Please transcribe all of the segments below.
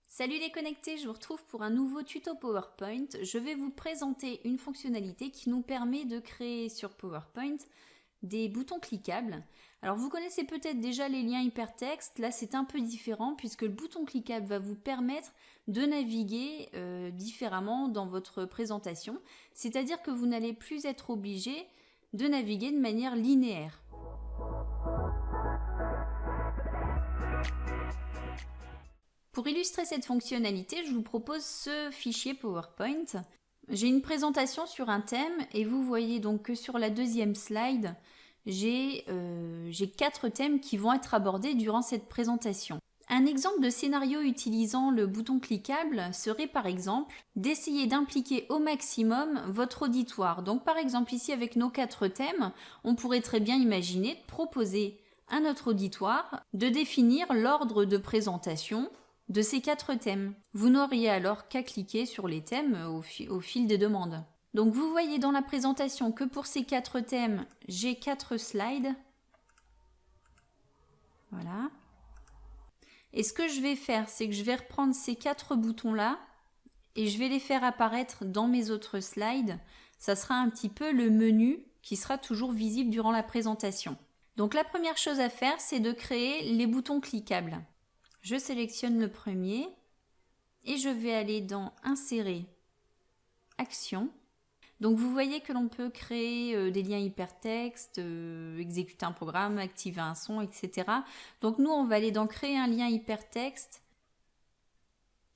Salut les connectés, je vous retrouve pour un nouveau tuto PowerPoint. Je vais vous présenter une fonctionnalité qui nous permet de créer sur PowerPoint des boutons cliquables. Alors vous connaissez peut-être déjà les liens hypertextes, là c'est un peu différent puisque le bouton cliquable va vous permettre de naviguer différemment dans votre présentation. C'est-à-dire que vous n'allez plus être obligé de naviguer de manière linéaire. Pour illustrer cette fonctionnalité, je vous propose ce fichier PowerPoint. J'ai une présentation sur un thème et vous voyez donc que sur la deuxième slide, j'ai 4 thèmes qui vont être abordés durant cette présentation. Un exemple de scénario utilisant le bouton cliquable serait par exemple d'essayer d'impliquer au maximum votre auditoire. Donc par exemple ici avec nos 4 thèmes, on pourrait très bien imaginer de proposer à notre auditoire de définir l'ordre de présentation de ces 4 thèmes. Vous n'auriez alors qu'à cliquer sur les thèmes au fil des demandes. Donc vous voyez dans la présentation que pour ces 4 thèmes, j'ai 4 slides. Voilà. Et ce que je vais faire, c'est que je vais reprendre ces 4 boutons-là et je vais les faire apparaître dans mes autres slides. Ça sera un petit peu le menu qui sera toujours visible durant la présentation. Donc la première chose à faire, c'est de créer les boutons cliquables. Je sélectionne le premier et je vais aller dans Insérer, Action. Donc vous voyez que l'on peut créer des liens hypertextes, exécuter un programme, activer un son, etc. Donc nous, on va aller dans Créer un lien hypertexte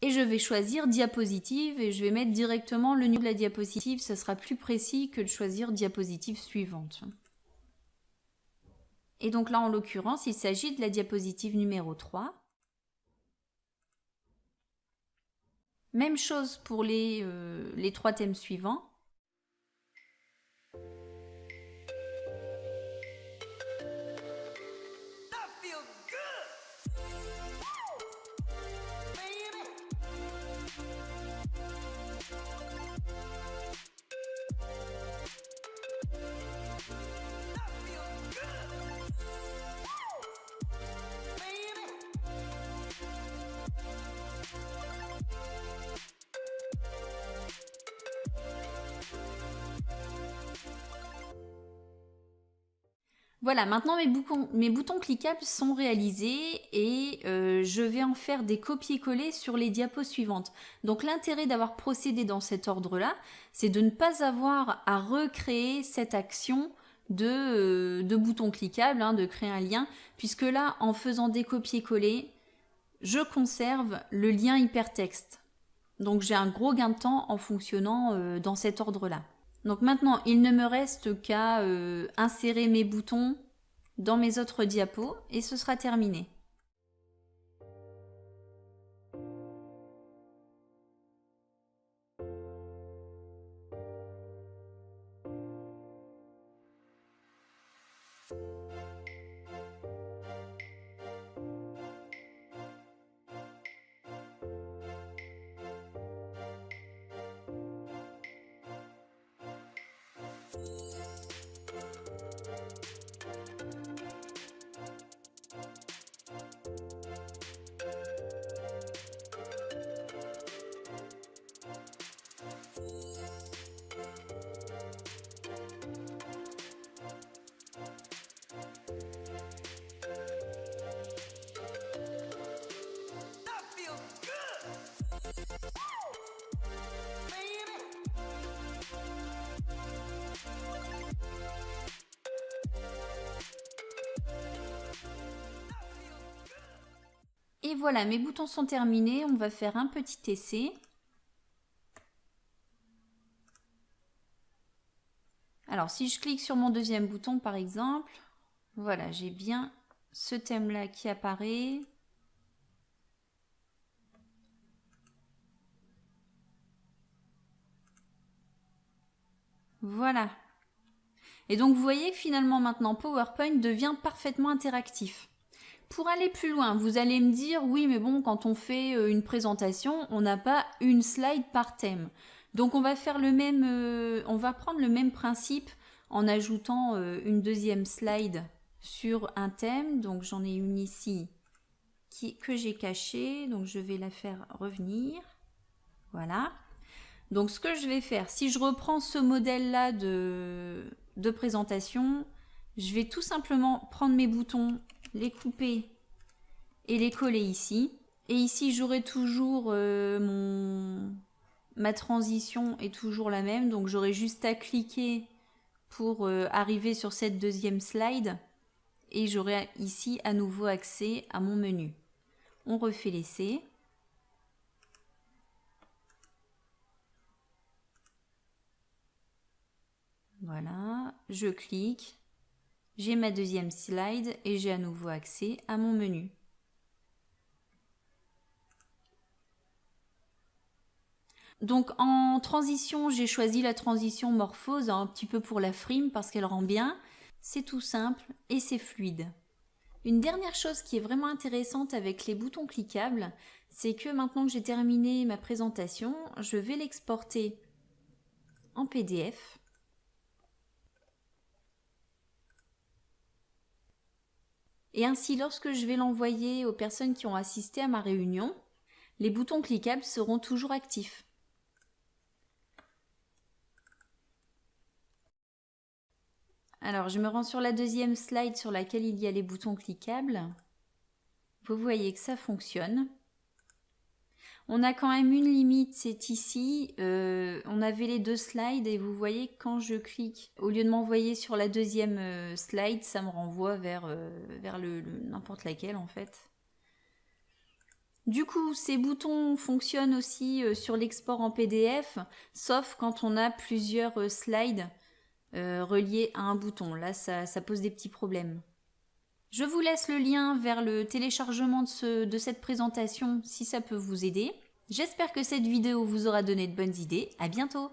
et je vais choisir Diapositive et je vais mettre directement le numéro de la diapositive. Ce sera plus précis que de choisir Diapositive suivante. Et donc là, en l'occurrence, il s'agit de la diapositive numéro 3. Même chose pour les 3 thèmes suivants. Voilà, maintenant mes boutons cliquables sont réalisés et je vais en faire des copier-coller sur les diapos suivantes. Donc l'intérêt d'avoir procédé dans cet ordre-là, c'est de ne pas avoir à recréer cette action de bouton cliquable, de créer un lien, puisque là, en faisant des copier-coller, je conserve le lien hypertexte. Donc j'ai un gros gain de temps en fonctionnant dans cet ordre-là. Donc maintenant, il ne me reste qu'à insérer mes boutons dans mes autres diapos et ce sera terminé. Et voilà, mes boutons sont terminés. On va faire un petit essai. Alors, si je clique sur mon deuxième bouton, par exemple, voilà, j'ai bien ce thème-là qui apparaît. Voilà. Et donc, vous voyez que finalement, maintenant, PowerPoint devient parfaitement interactif. Pour aller plus loin, vous allez me dire, oui, mais bon, quand on fait une présentation, on n'a pas une slide par thème. Donc, on va faire le même, on va prendre le même principe en ajoutant une deuxième slide sur un thème. Donc j'en ai une ici que j'ai cachée, donc je vais la faire revenir. Voilà. Donc ce que je vais faire, si je reprends ce modèle-là de présentation, je vais tout simplement prendre mes boutons, les couper et les coller ici. Et ici, j'aurai toujours ma transition est toujours la même, donc j'aurai juste à cliquer pour arriver sur cette deuxième slide et j'aurai ici à nouveau accès à mon menu. On refait l'essai. Voilà, je clique, j'ai ma deuxième slide et j'ai à nouveau accès à mon menu. Donc en transition, j'ai choisi la transition morphose un petit peu pour la frime parce qu'elle rend bien. C'est tout simple et c'est fluide. Une dernière chose qui est vraiment intéressante avec les boutons cliquables, c'est que maintenant que j'ai terminé ma présentation, je vais l'exporter en PDF. Et ainsi, lorsque je vais l'envoyer aux personnes qui ont assisté à ma réunion, les boutons cliquables seront toujours actifs. Alors, je me rends sur la deuxième slide sur laquelle il y a les boutons cliquables. Vous voyez que ça fonctionne. On a quand même une limite, c'est ici. On avait les deux slides et vous voyez que quand je clique, au lieu de m'envoyer sur la deuxième slide, ça me renvoie vers n'importe laquelle en fait. Du coup, ces boutons fonctionnent aussi sur l'export en PDF, sauf quand on a plusieurs slides reliés à un bouton. Là, ça pose des petits problèmes. Je vous laisse le lien vers le téléchargement de cette présentation si ça peut vous aider. J'espère que cette vidéo vous aura donné de bonnes idées. À bientôt!